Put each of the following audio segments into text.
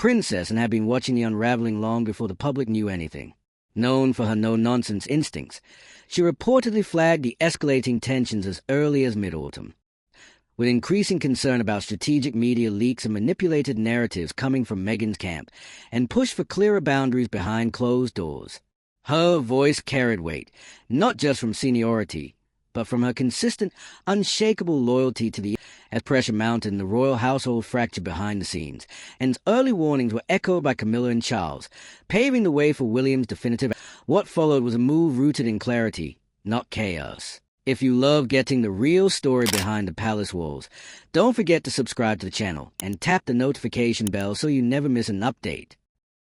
princess and had been watching the unraveling long before the public knew anything. Known for her no-nonsense instincts, she reportedly flagged the escalating tensions as early as mid-autumn. With increasing concern about strategic media leaks and manipulated narratives coming from Meghan's camp, and push for clearer boundaries behind closed doors. Her voice carried weight, not just from seniority, but from her consistent, unshakable loyalty to the as pressure mounted and the royal household fractured behind the scenes, and early warnings were echoed by Camilla and Charles, paving the way for William's definitive. What followed was a move rooted in clarity, not chaos. If you love getting the real story behind the palace walls, don't forget to subscribe to the channel and tap the notification bell so you never miss an update.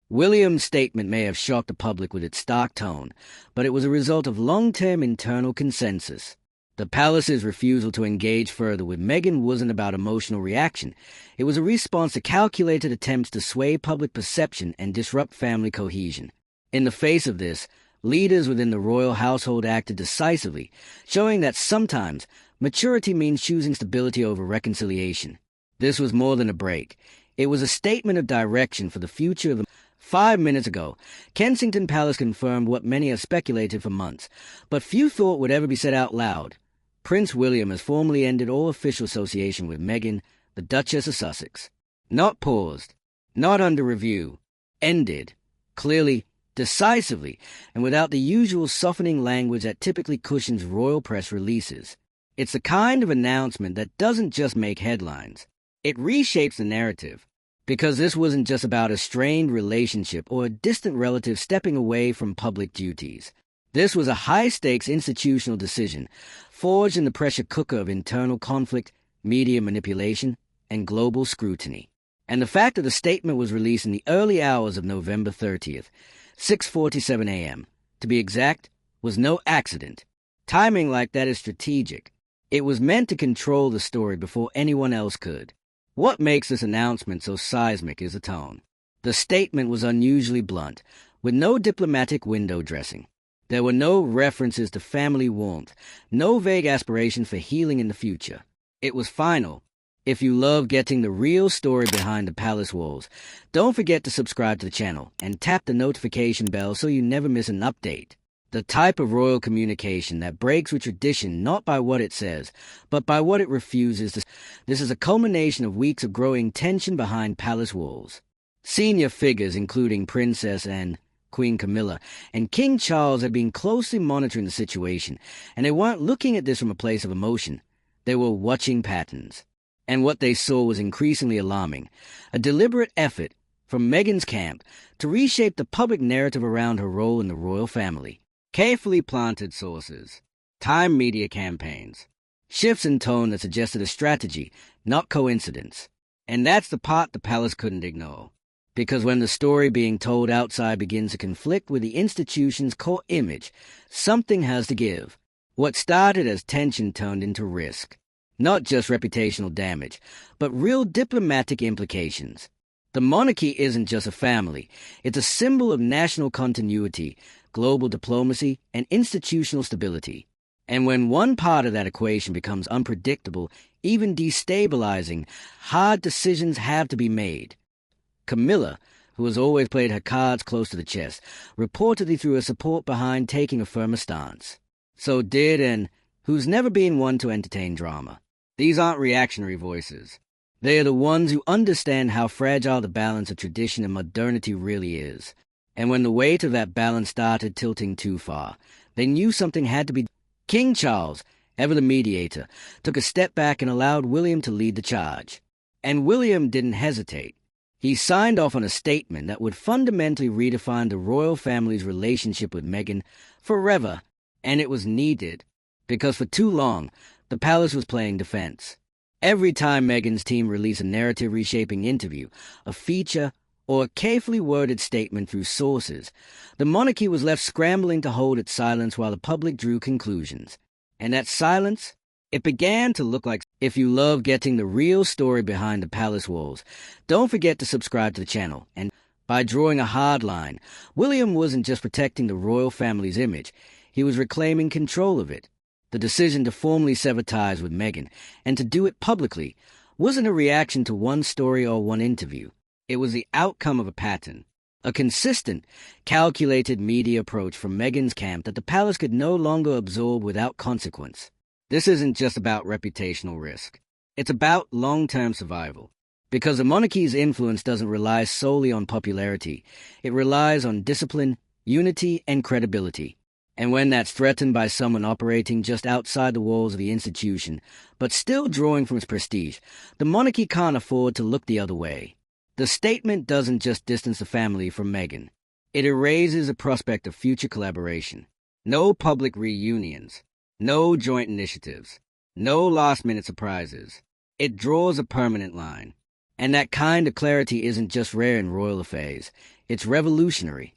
William's statement may have shocked the public with its stark tone, but it was a result of long-term internal consensus. The palace's refusal to engage further with Meghan wasn't about emotional reaction. It was a response to calculated attempts to sway public perception and disrupt family cohesion. In the face of this, leaders within the royal household acted decisively, showing that sometimes maturity means choosing stability over reconciliation. This was more than a break. It was a statement of direction for the future of the 5 minutes ago, Kensington Palace confirmed what many have speculated for months, but few thought would ever be said out loud. Prince William has formally ended all official association with Meghan, the Duchess of Sussex. Not paused, not under review, ended, clearly, decisively, and without the usual softening language that typically cushions royal press releases. It's the kind of announcement that doesn't just make headlines. It reshapes the narrative. Because this wasn't just about a strained relationship or a distant relative stepping away from public duties. This was a high-stakes institutional decision, forged in the pressure cooker of internal conflict, media manipulation, and global scrutiny. And the fact that the statement was released in the early hours of November 30th, 6:47 a.m., to be exact, was no accident. Timing like that is strategic. It was meant to control the story before anyone else could. What makes this announcement so seismic is the tone. The statement was unusually blunt, with no diplomatic window dressing. There were no references to family warmth, no vague aspiration for healing in the future. It was final. If you love getting the real story behind the palace walls, don't forget to subscribe to the channel and tap the notification bell so you never miss an update. The type of royal communication that breaks with tradition not by what it says, but by what it refuses to. This is a culmination of weeks of growing tension behind palace walls. Senior figures, including Princess and Queen Camilla and King Charles, had been closely monitoring the situation, and they weren't looking at this from a place of emotion. They were watching patterns. And what they saw was increasingly alarming. A deliberate effort from Meghan's camp to reshape the public narrative around her role in the royal family. Carefully planted sources, timed media campaigns, shifts in tone that suggested a strategy, not coincidence. And that's the part the palace couldn't ignore. Because when the story being told outside begins to conflict with the institution's core image, something has to give. What started as tension turned into risk. Not just reputational damage, but real diplomatic implications. The monarchy isn't just a family. It's a symbol of national continuity, global diplomacy, and institutional stability. And when one part of that equation becomes unpredictable, even destabilizing, hard decisions have to be made. Camilla, who has always played her cards close to the chest, reportedly threw her support behind taking a firmer stance. So did and who's never been one to entertain drama. These aren't reactionary voices. They are the ones who understand how fragile the balance of tradition and modernity really is. And when the weight of that balance started tilting too far, they knew something had to be done. King Charles, ever the mediator, took a step back and allowed William to lead the charge. And William didn't hesitate. He signed off on a statement that would fundamentally redefine the royal family's relationship with Meghan forever, and it was needed, because for too long, the palace was playing defense. Every time Meghan's team released a narrative-reshaping interview, a feature, or a carefully worded statement through sources, the monarchy was left scrambling to hold its silence while the public drew conclusions. And that silence, it began to look like. If you love getting the real story behind the palace walls, don't forget to subscribe to the channel. And by drawing a hard line, William wasn't just protecting the royal family's image, he was reclaiming control of it. The decision to formally sever ties with Meghan, and to do it publicly, wasn't a reaction to one story or one interview. It was the outcome of a pattern, a consistent, calculated media approach from Meghan's camp that the palace could no longer absorb without consequence. This isn't just about reputational risk. It's about long-term survival. Because the monarchy's influence doesn't rely solely on popularity, it relies on discipline, unity, and credibility. And when that's threatened by someone operating just outside the walls of the institution, but still drawing from its prestige, the monarchy can't afford to look the other way. The statement doesn't just distance the family from Meghan. It erases the prospect of future collaboration. No public reunions. No joint initiatives. No last-minute surprises. It draws a permanent line. And that kind of clarity isn't just rare in royal affairs. It's revolutionary.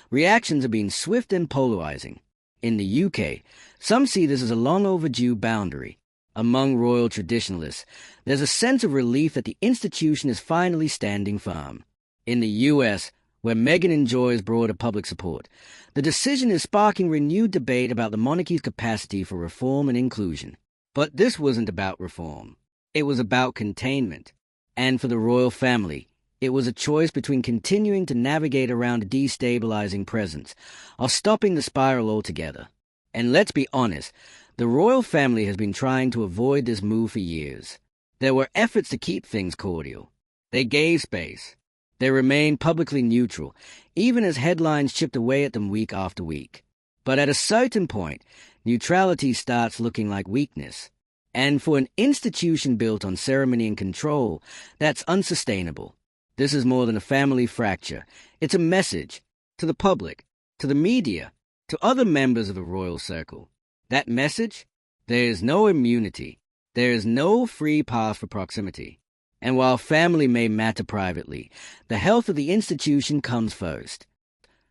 Reactions have been swift and polarizing. In the UK, some see this as a long overdue boundary. Among royal traditionalists, there's a sense of relief that the institution is finally standing firm. In the US, where Meghan enjoys broader public support, the decision is sparking renewed debate about the monarchy's capacity for reform and inclusion. But this wasn't about reform. It was about containment. And for the royal family, it was a choice between continuing to navigate around a destabilizing presence or stopping the spiral altogether. And let's be honest, the royal family has been trying to avoid this move for years. There were efforts to keep things cordial. They gave space. They remained publicly neutral, even as headlines chipped away at them week after week. But at a certain point, neutrality starts looking like weakness. And for an institution built on ceremony and control, that's unsustainable. This is more than a family fracture. It's a message to the public, to the media, to other members of the royal circle. That message? There is no immunity. There is no free path for proximity. And while family may matter privately, the health of the institution comes first.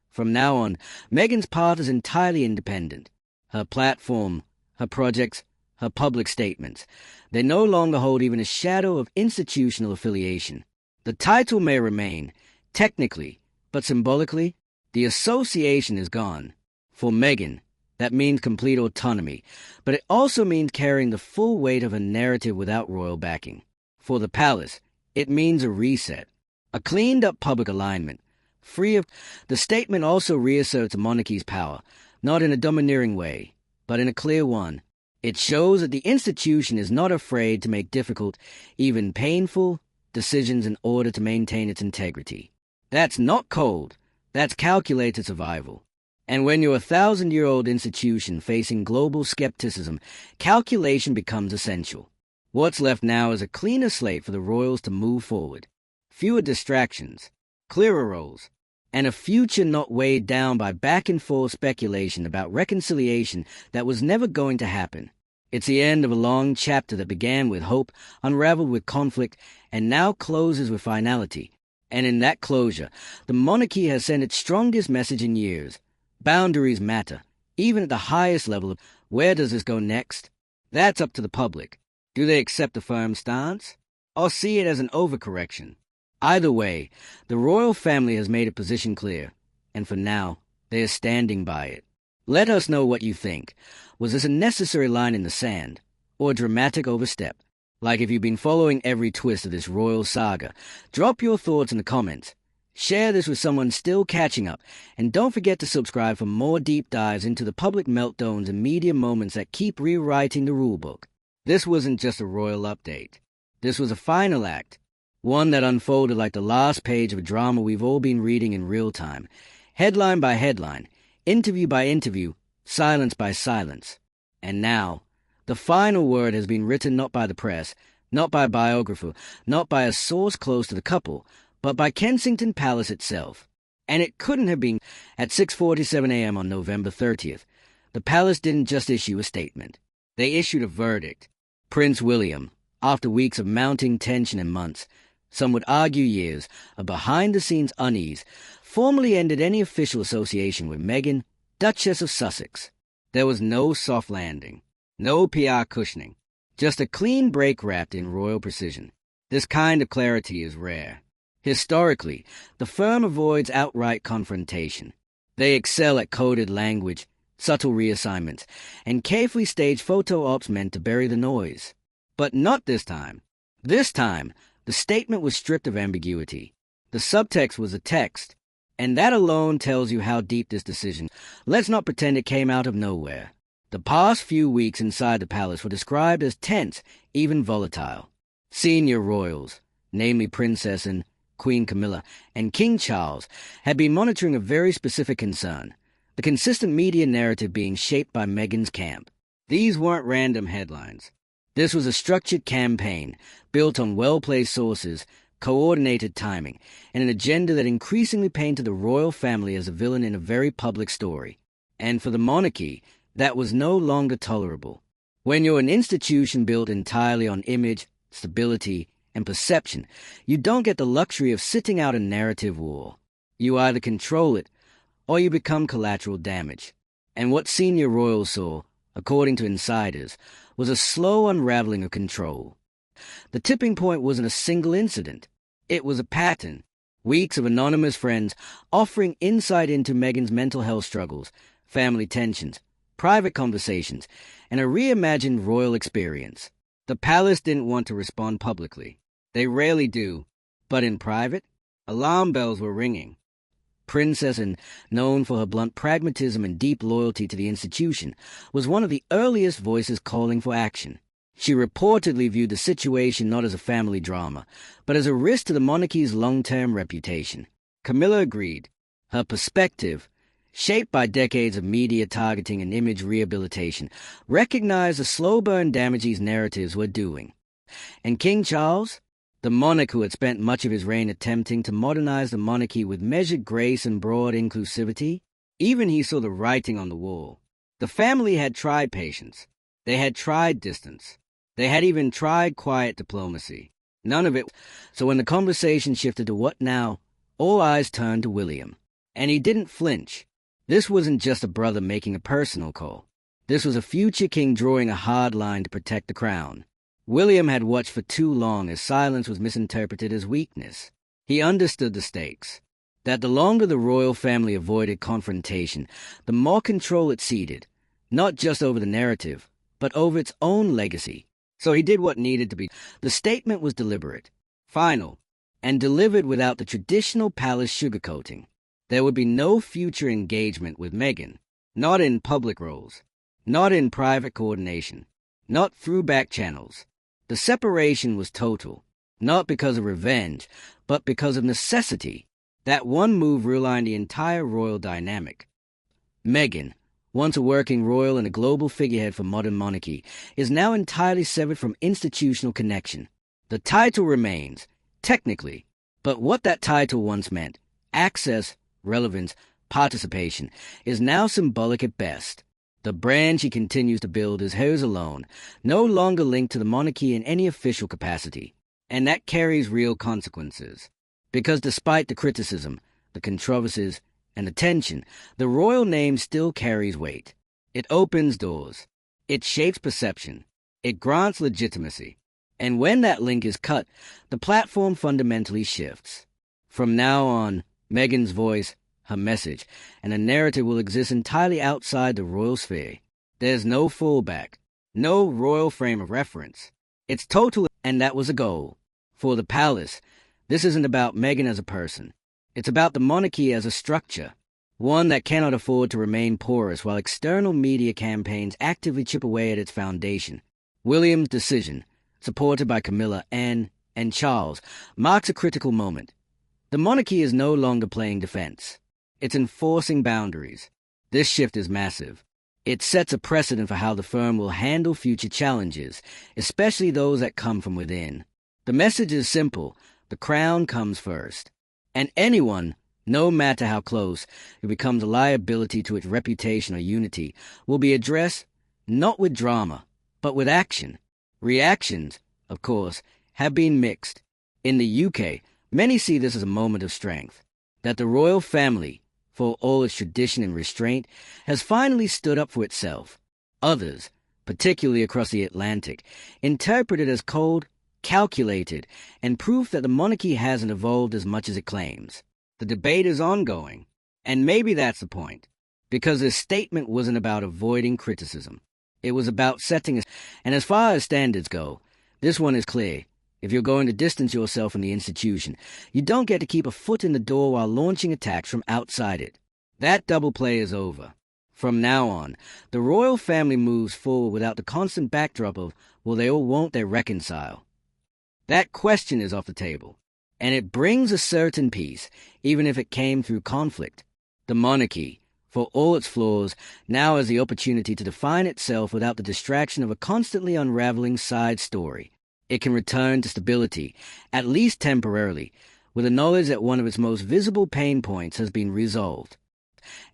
From now on, Meghan's path is entirely independent. Her platform, her projects, her public statements, they no longer hold even a shadow of institutional affiliation. The title may remain, technically, but symbolically, the association is gone. For Meghan, that means complete autonomy, but it also means carrying the full weight of a narrative without royal backing. For the palace, it means a reset, a cleaned-up public alignment, free of... The statement also reasserts the monarchy's power, not in a domineering way, but in a clear one. It shows that the institution is not afraid to make difficult, even painful, decisions in order to maintain its integrity. That's not cold. That's calculated survival. And when you're a 1,000-year-old institution facing global skepticism, calculation becomes essential. What's left now is a cleaner slate for the royals to move forward. Fewer distractions, clearer roles, and a future not weighed down by back-and-forth speculation about reconciliation that was never going to happen. It's the end of a long chapter that began with hope, unraveled with conflict, and now closes with finality. And in that closure, the monarchy has sent its strongest message in years. Boundaries matter, even at the highest level. Where does this go next? That's up to the public. Do they accept a firm stance, or see it as an overcorrection? Either way, the royal family has made a position clear, and for now, they are standing by it. Let us know what you think. Was this a necessary line in the sand, or a dramatic overstep? Like if you've been following every twist of this royal saga, drop your thoughts in the comments. Share this with someone still catching up, and don't forget to subscribe for more deep dives into the public meltdowns and media moments that keep rewriting the rulebook. This wasn't just a royal update. This was a final act, one that unfolded like the last page of a drama we've all been reading in real time, headline by headline, interview by interview, silence by silence. And now, the final word has been written not by the press, not by a biographer, not by a source close to the couple, but by Kensington Palace itself. And it couldn't have been. At 6:47 a.m. on November 30th, the palace didn't just issue a statement. They issued a verdict. Prince William, after weeks of mounting tension and months, some would argue years, of behind-the-scenes unease, formally ended any official association with Meghan, Duchess of Sussex. There was no soft landing, no PR cushioning, just a clean break wrapped in royal precision. This kind of clarity is rare. Historically, the firm avoids outright confrontation. They excel at coded language, subtle reassignments, and carefully staged photo ops meant to bury the noise. But not this time. This time, the statement was stripped of ambiguity. The subtext was a text, and that alone tells you how deep this decision. Let's not pretend it came out of nowhere. The past few weeks inside the palace were described as tense, even volatile. Senior royals, namely Princess and Queen Camilla and King Charles, had been monitoring a very specific concern, the consistent media narrative being shaped by Meghan's camp. These weren't random headlines. This was a structured campaign, built on well-placed sources, coordinated timing, and an agenda that increasingly painted the royal family as a villain in a very public story. And for the monarchy, that was no longer tolerable. When you're an institution built entirely on image, stability, and perception, you don't get the luxury of sitting out a narrative war. You either control it, or you become collateral damage. And what senior royals saw, according to insiders, was a slow unraveling of control. The tipping point wasn't a single incident. It was a pattern. Weeks of anonymous friends offering insight into Meghan's mental health struggles, family tensions, private conversations, and a reimagined royal experience. The palace didn't want to respond publicly. They rarely do. But in private, alarm bells were ringing. Princess, and known for her blunt pragmatism and deep loyalty to the institution, was one of the earliest voices calling for action. She reportedly viewed the situation not as a family drama, but as a risk to the monarchy's long-term reputation. Camilla agreed. Her perspective, shaped by decades of media targeting and image rehabilitation, recognized the slow burn damage these narratives were doing. And King Charles, the monarch who had spent much of his reign attempting to modernize the monarchy with measured grace and broad inclusivity, even he saw the writing on the wall. The family had tried patience. They had tried distance. They had even tried quiet diplomacy. None of it. So when the conversation shifted to what now, all eyes turned to William. And he didn't flinch. This wasn't just a brother making a personal call. This was a future king drawing a hard line to protect the crown. William had watched for too long as silence was misinterpreted as weakness. He understood the stakes. That the longer the royal family avoided confrontation, the more control it ceded, not just over the narrative, but over its own legacy. So he did what needed to be. The statement was deliberate, final, and delivered without the traditional palace sugarcoating. There would be no future engagement with Meghan, not in public roles, not in private coordination, not through back channels. The separation was total, not because of revenge, but because of necessity. That one move realigned the entire royal dynamic. Meghan, once a working royal and a global figurehead for modern monarchy, is now entirely severed from institutional connection. The title remains, technically, but what that title once meant, access, relevance, participation, is now symbolic at best. The brand she continues to build is hers alone, no longer linked to the monarchy in any official capacity. And that carries real consequences. Because despite the criticism, the controversies, and the tension, the royal name still carries weight. It opens doors. It shapes perception. It grants legitimacy. And when that link is cut, the platform fundamentally shifts. From now on, Meghan's voice, her message, and a narrative will exist entirely outside the royal sphere. There's no fallback, no royal frame of reference. It's total, and that was a goal. For the palace, this isn't about Meghan as a person. It's about the monarchy as a structure, one that cannot afford to remain porous while external media campaigns actively chip away at its foundation. William's decision, supported by Camilla, Anne, and Charles, marks a critical moment. The monarchy is no longer playing defense. It's enforcing boundaries. This shift is massive. It sets a precedent for how the firm will handle future challenges, especially those that come from within. The message is simple. The crown comes first. And anyone, no matter how close, who becomes a liability to its reputation or unity, will be addressed not with drama, but with action. Reactions, of course, have been mixed. In the UK, many see this as a moment of strength, that the royal family, for all its tradition and restraint, has finally stood up for itself. Others, particularly across the Atlantic, interpret it as cold, calculated, and proof that the monarchy hasn't evolved as much as it claims. The debate is ongoing, and maybe that's the point, because this statement wasn't about avoiding criticism. It was about setting and as far as standards go, this one is clear. If you're going to distance yourself from the institution, you don't get to keep a foot in the door while launching attacks from outside it. That double play is over. From now on, the royal family moves forward without the constant backdrop of, well, they all won't they reconcile? That question is off the table, and it brings a certain peace, even if it came through conflict. The monarchy, for all its flaws, now has the opportunity to define itself without the distraction of a constantly unraveling side story. It can return to stability, at least temporarily, with the knowledge that one of its most visible pain points has been resolved.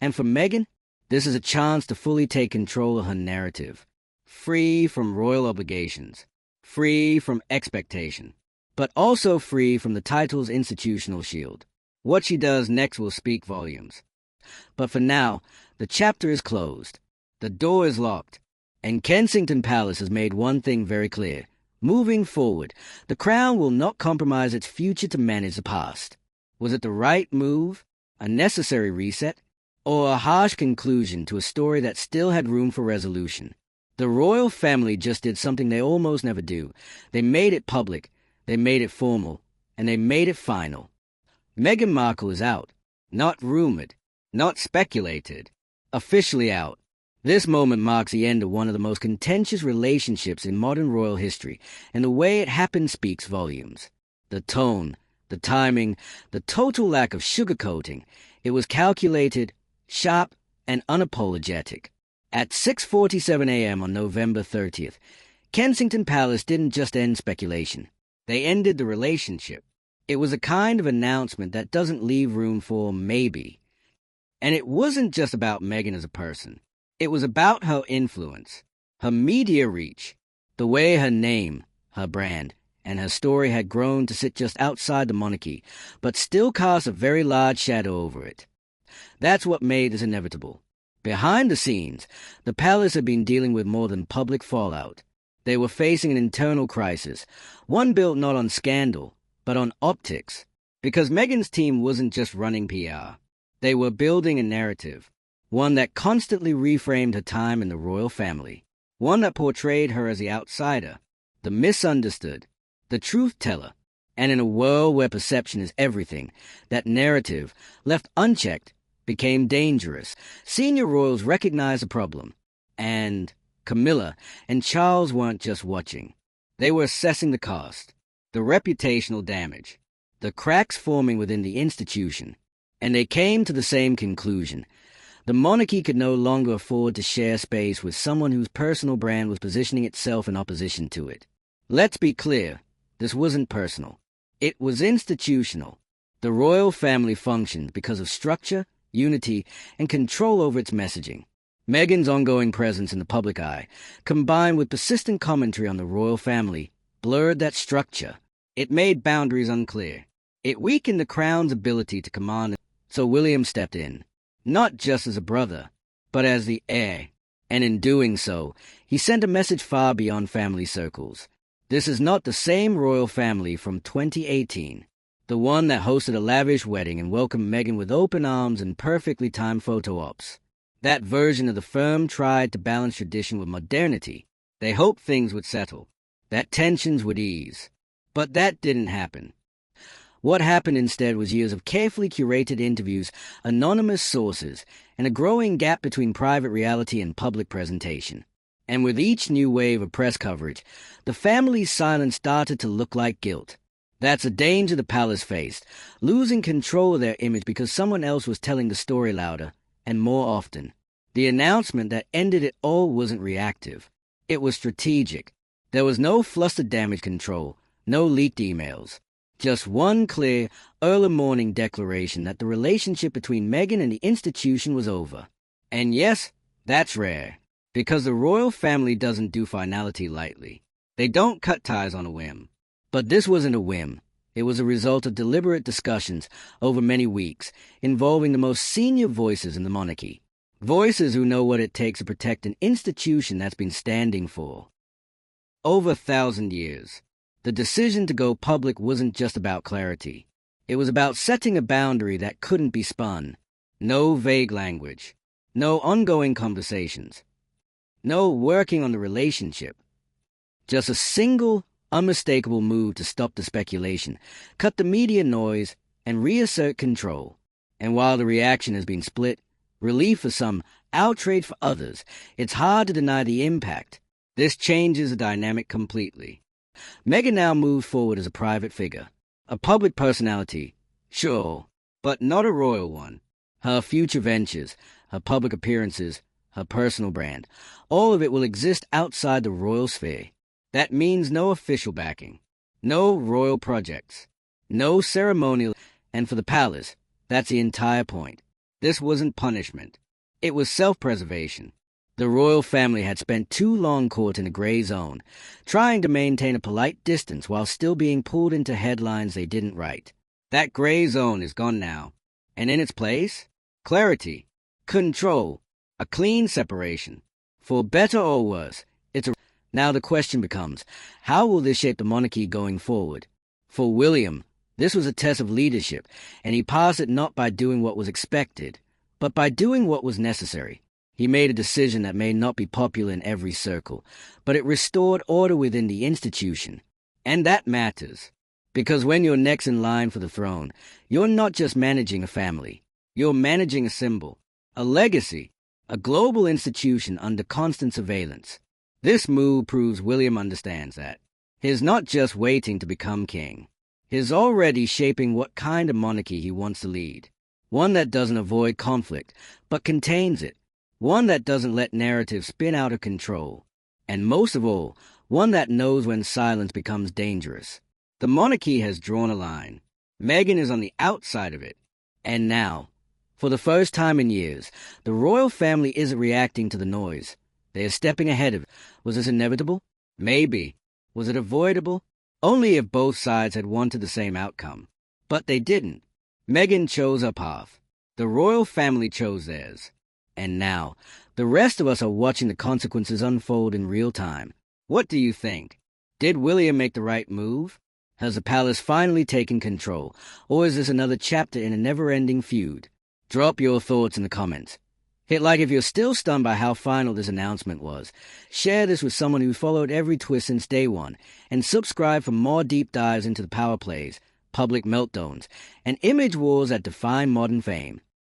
And for Meghan, this is a chance to fully take control of her narrative, free from royal obligations, free from expectation, but also free from the title's institutional shield. What she does next will speak volumes. But for now, the chapter is closed, the door is locked, and Kensington Palace has made one thing very clear. Moving forward, the Crown will not compromise its future to manage the past. Was it the right move, a necessary reset, or a harsh conclusion to a story that still had room for resolution? The royal family just did something they almost never do. They made it public, they made it formal, and they made it final. Meghan Markle is out, not rumored, not speculated, officially out. This moment marks the end of one of the most contentious relationships in modern royal history, and the way it happened speaks volumes. The tone, the timing, the total lack of sugarcoating. It was calculated, sharp, and unapologetic. At 6:47 a.m. on November 30th, Kensington Palace didn't just end speculation. They ended the relationship. It was a kind of announcement that doesn't leave room for maybe. And it wasn't just about Meghan as a person. It was about her influence, her media reach, the way her name, her brand, and her story had grown to sit just outside the monarchy, but still cast a very large shadow over it. That's what made this inevitable. Behind the scenes, the palace had been dealing with more than public fallout. They were facing an internal crisis, one built not on scandal, but on optics, because Meghan's team wasn't just running PR. They were building a narrative, one that constantly reframed her time in the royal family, one that portrayed her as the outsider, the misunderstood, the truth-teller, and in a world where perception is everything, that narrative, left unchecked, became dangerous. Senior royals recognized the problem, and Camilla and Charles weren't just watching. They were assessing the cost, the reputational damage, the cracks forming within the institution, and they came to the same conclusion. The monarchy could no longer afford to share space with someone whose personal brand was positioning itself in opposition to it. Let's be clear, this wasn't personal. It was institutional. The royal family functioned because of structure, unity, and control over its messaging. Meghan's ongoing presence in the public eye, combined with persistent commentary on the royal family, blurred that structure. It made boundaries unclear. It weakened the Crown's ability to command, so William stepped in. Not just as a brother, but as the heir. And in doing so, he sent a message far beyond family circles. This is not the same royal family from 2018, the one that hosted a lavish wedding and welcomed Meghan with open arms and perfectly timed photo ops. That version of the firm tried to balance tradition with modernity. They hoped things would settle, that tensions would ease. But that didn't happen. What happened instead was years of carefully curated interviews, anonymous sources, and a growing gap between private reality and public presentation. And with each new wave of press coverage, the family's silence started to look like guilt. That's a danger the palace faced, losing control of their image because someone else was telling the story louder, and more often. The announcement that ended it all wasn't reactive. It was strategic. There was no flustered damage control, no leaked emails. Just one clear, early morning declaration that the relationship between Meghan and the institution was over. And yes, that's rare, because the royal family doesn't do finality lightly. They don't cut ties on a whim. But this wasn't a whim. It was a result of deliberate discussions over many weeks, involving the most senior voices in the monarchy. Voices who know what it takes to protect an institution that's been standing for over 1,000 years. The decision to go public wasn't just about clarity. It was about setting a boundary that couldn't be spun. No vague language. No ongoing conversations. No working on the relationship. Just a single, unmistakable move to stop the speculation, cut the media noise, and reassert control. And while the reaction has been split, relief for some, outrage for others, it's hard to deny the impact. This changes the dynamic completely. Meghan now moves forward as a private figure, a public personality, sure, but not a royal one. Her future ventures, her public appearances, her personal brand, all of it will exist outside the royal sphere. That means no official backing, no royal projects, no ceremonial, and for the palace, that's the entire point. This wasn't punishment. It was self-preservation. The royal family had spent too long caught in a gray zone, trying to maintain a polite distance while still being pulled into headlines they didn't write. That gray zone is gone now, and in its place, clarity, control, a clean separation. For better or worse, Now the question becomes, how will this shape the monarchy going forward? For William, this was a test of leadership, and he passed it not by doing what was expected, but by doing what was necessary. He made a decision that may not be popular in every circle, but it restored order within the institution. And that matters, because when you're next in line for the throne, you're not just managing a family. You're managing a symbol, a legacy, a global institution under constant surveillance. This move proves William understands that. He's not just waiting to become king. He's already shaping what kind of monarchy he wants to lead. One that doesn't avoid conflict, but contains it. One that doesn't let narratives spin out of control. And most of all, one that knows when silence becomes dangerous. The monarchy has drawn a line. Meghan is on the outside of it. And now, for the first time in years, the royal family isn't reacting to the noise. They are stepping ahead of it. Was this inevitable? Maybe. Was it avoidable? Only if both sides had wanted the same outcome. But they didn't. Meghan chose her path. The royal family chose theirs. And now, the rest of us are watching the consequences unfold in real time. What do you think? Did William make the right move? Has the palace finally taken control? Or is this another chapter in a never-ending feud? Drop your thoughts in the comments. Hit like if you're still stunned by how final this announcement was. Share this with someone who followed every twist since day one. And subscribe for more deep dives into the power plays, public meltdowns, and image wars that define modern fame.